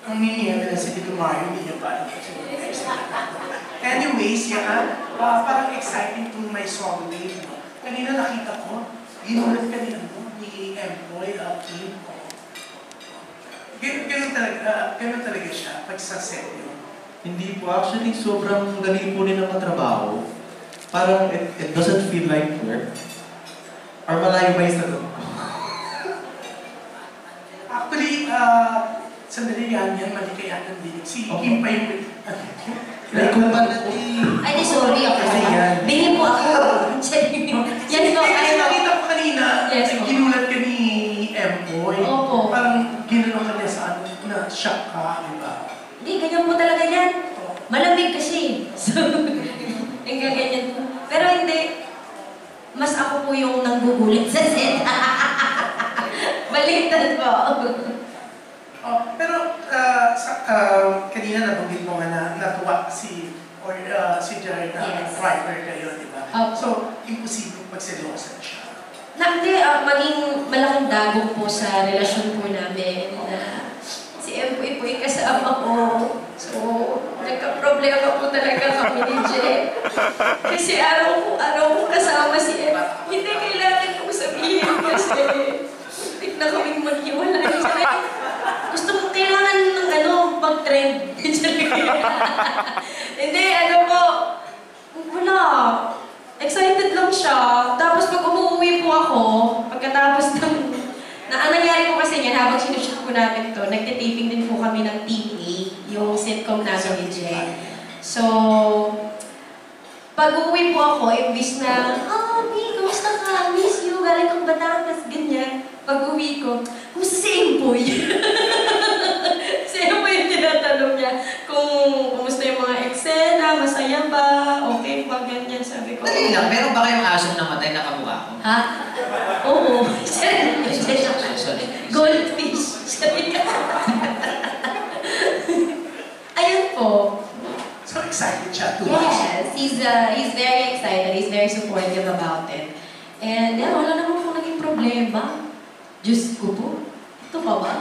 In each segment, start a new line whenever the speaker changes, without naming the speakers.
Ang niniyan na si Tito Mario, hindi niya pa. Anyways, parang exciting itong may song name. No? Kanina nakita ko, ginulat ka ni Empoy, Kim. Ganun talaga siya, pag sa set yun.
Hindi po. Actually, sobrang galing po nila matrabaho. Parang it doesn't feel like work. Or malayo ba yung sagot?
Actually, sandali yan, mali kaya ng dinig. Si Kim pa yung...
Like kung pala
Ay, di sorry ako.
Kasi yan.
Bili po ako. Yan po,
Kasi nakita ko kanina,
yes,
ginulat ka ni Empoy.
Opo.
Parang ginanong ka niya sa ano, na shock ka, di ba?
Hindi, ganyan po talaga yan. Malamig kasi. So, hanggang ganyan po. Pero hindi. Mas ako po yung nanggugulit sa set. Baliktad po.
Pero kanina nabanggit mo nga na natuwa si Jared na writer kayo, di ba? So, imposible pagseryosan siya.
Hindi, maging malaking dagok po sa relasyon po namin na si Empoy po yung kasama ko. So, nagka-problema po talaga kami ni Jen. Kasi araw ko kasama si Empoy. Hindi kailangan ko sabihin kasi hindi na kaming maghiwalay. Gusto ko kailangan ng pag-trend. Hindi, wala. Excited lang siya. Tapos pag umuwi po ako, pagkatapos ng... ang nangyari po kasi niyan, habang sinushoot po namin to, nagtitaping din po kami ng Team A, yung sitcom namin ni Jen. So, pag umuwi po ako, imbis na, Mi, kumusta ka? Miss you, galing kong Batangas, ganyan. Pag uwi ko, kumusta si Empoy? Si Empoy yung tinatanong niya kung kumusta yung mga eksena, masaya ba, okay ba, ganyan, sabi ko.
Dali lang, meron ba kayong asong namatay na kamukha ko?
Ha? Oo.
Sorry.
Goldfish. Sabi ka. Ayun po.
So excited siya too.
Yes, he's very excited. He's very supportive about it. And wala naman po naging problema. Diyos ko po. Ito pa ba?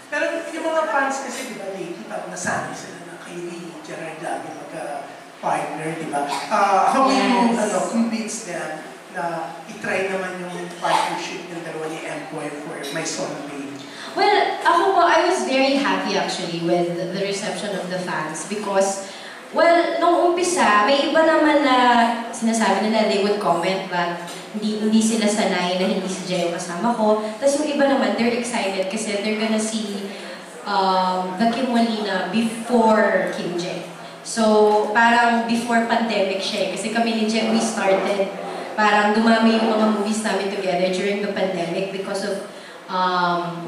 Pero yung mga fans kasi, di ba, lately, parang nasanay sila na kay Lee, Gerard lagi magka-partner, di ba? How do you convince them na itry naman yung partnership ng dalawa ni Empoy for My Son Babe?
Well, ako po, I was very happy actually with the reception of the fans because, well, nung umpisa, may iba naman na sinasabi nila they would comment that hindi sila sanay na hindi si Jay yung kasama ko. Tapos yung iba naman, they're excited kasi they're gonna see the Kim Molina before Kim Jay. So, parang before pandemic siya kasi kami ni Jay, we started, parang dumami yung mga movies namin together during the pandemic because of,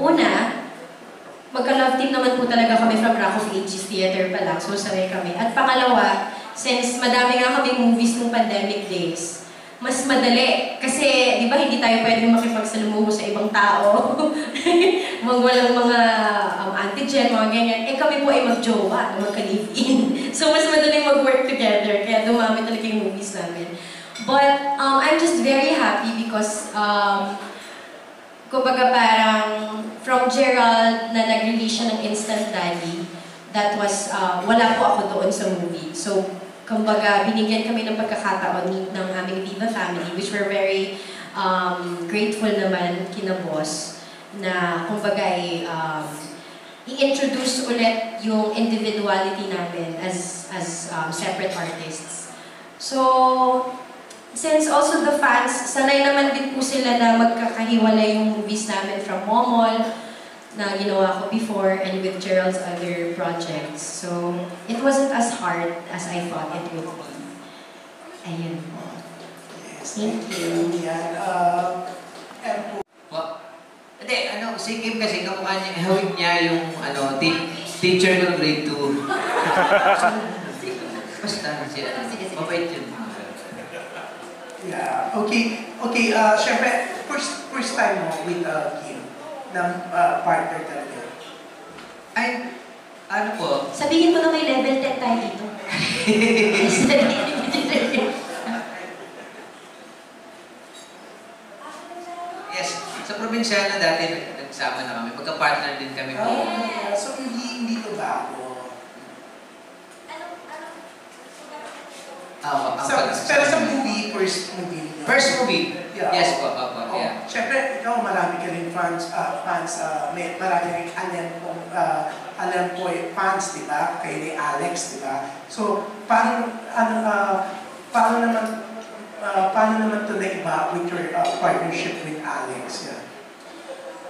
una, magka-love team naman po talaga kami from Rock of Ages Theater pa lang, so sanay kami. At pangalawa, since madami nga kami movies nung pandemic days, mas madali. Kasi, di ba, hindi tayo pwedeng makipagsalumuho sa ibang tao. Walang mga antigen, mga ganyan. Kami po ay mag-jowa, magka-live-in. So, mas madaling mag-work together. Kaya dumami talaga yung movies namin. But, I'm just very happy because, kumbaga parang, from Gerald na nag-release siya ng Instant Daddy, that was, wala po ako doon sa movie. So, kumbaga, binigyan kami ng pagkakataon ng aming Viva family, which we're very grateful naman kina boss, na kumbaga i-introduce ulit yung individuality namin as separate artists. So, since also the fans, sanay naman din po sila na magkakahiwalay yung movies namin from Momol, na ginawa ko before and with Gerald's other projects. So, it wasn't as hard as I thought it would be. Ayun po.
Yes,
Thank you.
Yan.
Hindi, si Kim kasi kamukha niya, hawig niya yung, teacher ng grade 2. Basta, mabait yun.
Yeah, okay. Siyempre, first time mo with Kim ng partner talaga.
Ay, ano po?
Sabihin mo na may level 10 tayo dito.
Yes, sa probinsyana dati, nagsama na kami. Magka-partner din kami po.
So hindi to bago. Pero sa movie, first movie niyo.
First movie?
Yeah.
Yes po, opo. Yeah.
Siyempre, ikaw marami ka rin fans, marami rin alam po fans, di ba? Kay ni Alex, di ba? So, paano naman to naiba with your partnership with Alex? Yeah.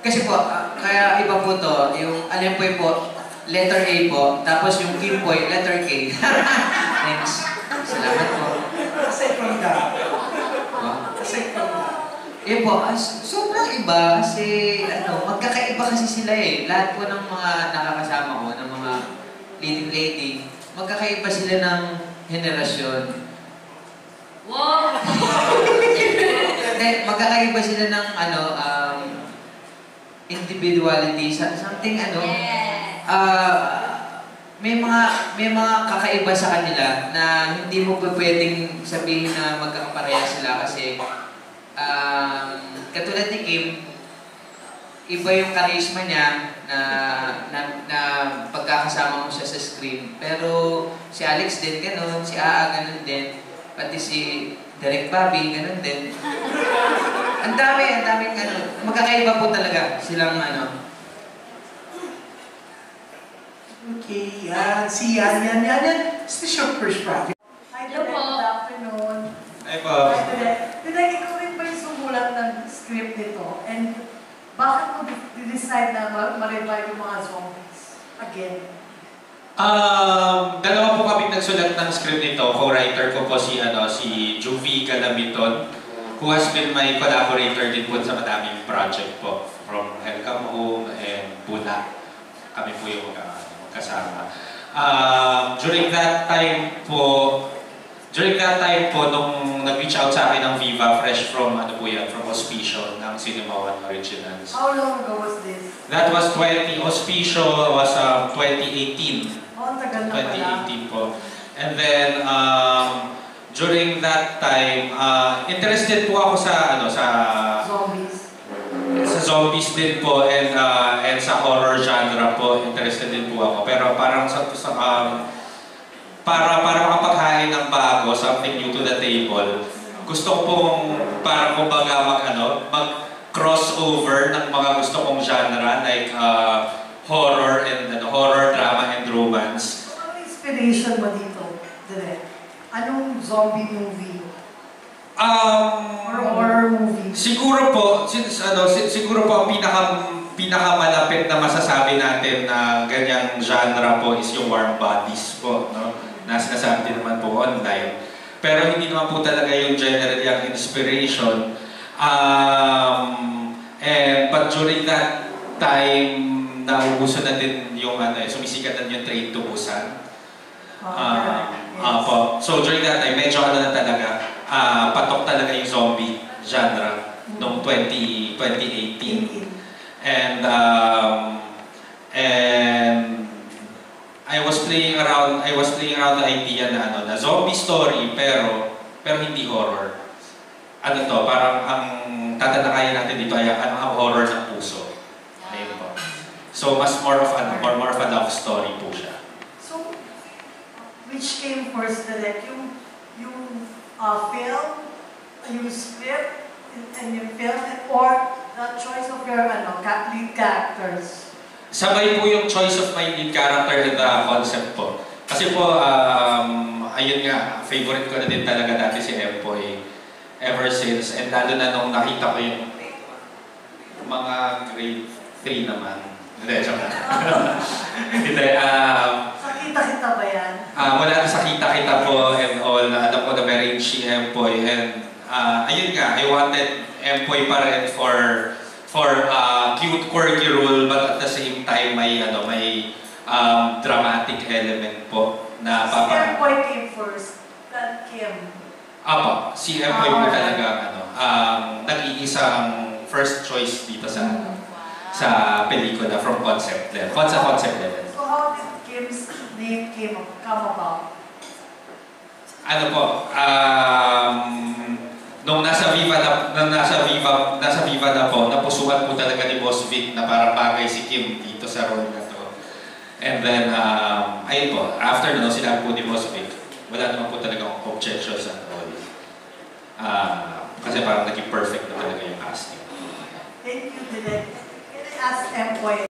Kasi po, kaya iba po to, yung Alempoy po, letter A po, tapos yung Kimpoy, letter K. Thanks. Salamat po.
Aside from that,
Eh po, sobrang iba kasi magkakaiba kasi sila eh. Lahat po ng mga nakakasama ko, ng mga leading lady, magkakaiba sila ng henerasyon. Wow! Magkakaiba sila ng individuality, something may mga kakaiba sa kanila na hindi mo pwedeng sabihin na magkakapareha sila kasi katulad ni Kim, iba yung charisma niya na pagkakasama mo siya sa screen. Pero si Alex din ganun, si Aa ganun din, pati si Direk Bobby ganun din. Ang daming ganun. Magkakaiba po talaga silang
Okay, yan. Si yan. Is this your first project?
Hi, Direk. Good afternoon.
Ay po.
Hi, Direk. Direk, ikaw rin ba yung sumulat ng script nito? And bakit mo decide na ma-revive yung mga zombies again?
Dalawa po kami nagsulat ng script nito. Co-writer ko po si Juvie Galamiton, who has been my collaborator din po sa madaming project po. From Welcome Home and Bula. Kami po yung kasama. During that time po, nung nag-reach out sa akin ng Viva, fresh from from Auspicio ng Cinema One Originals.
How long ago was this?
That was Auspicio was 2018.
Oh, ang tagal na pala.
2018 po. And then, during that time, interested po ako sa
Zombies.
sa zombies din po and sa horror genre po, interested din po ako. Pero parang para makapaghain ng bago, something new to the table, gusto ko pong parang kumbaga mag-crossover ng mga gusto kong genre like horror, drama, and romance.
So, anong inspiration mo dito, Direk? Anong zombie movie? Or horror movie?
Siguro po ang pinakamalapit na masasabi natin na ganyang genre po is yung Warm Bodies po, no? Na sinasabi din naman po online. Pero hindi naman po talaga yung generally ang inspiration. But during that time, naubuso na din yung sumisikat na yung Train to Busan. So during that time, medyo na talaga, patok talaga yung zombie genre noong 2018. And I was playing around the idea na zombie story pero hindi horror. Parang ang tatalakayin natin dito ay ang horror ng puso. Ayun po. So more of a love story po siya.
So, which came first, Direk? Yung film, yung script, and yung film, or the choice of your lead characters?
Sabay po yung choice of my lead character and the concept po. Kasi po, ayun nga, favorite ko na din talaga dati si Empoy ever since. And lalo na nung nakita ko yung mga grade 3 naman. Hindi, joke lang. Hindi,
Kita-kita ba yan?
Wala sa kita-kita po and all. Alam ko na very si Empoy. And ayun nga, I wanted Empoy pa rin for cute, quirky role, but at the same time may dramatic element po na
Si Empoy came first, then Kim.
Si Empoy po talaga nag-iisang first choice dito sa pelikula from concept level.
So how did Kim's name come about?
nung nasa Viva na po, napusuan po talaga ni Boss Vic na parang bagay si Kim dito sa role na to. And then, ayun po, after no, sinabi po ni Boss Vic, wala naman po talaga objections at all. Kasi parang naging perfect na talaga yung casting.
Thank you, Direk. Can I ask Empoy?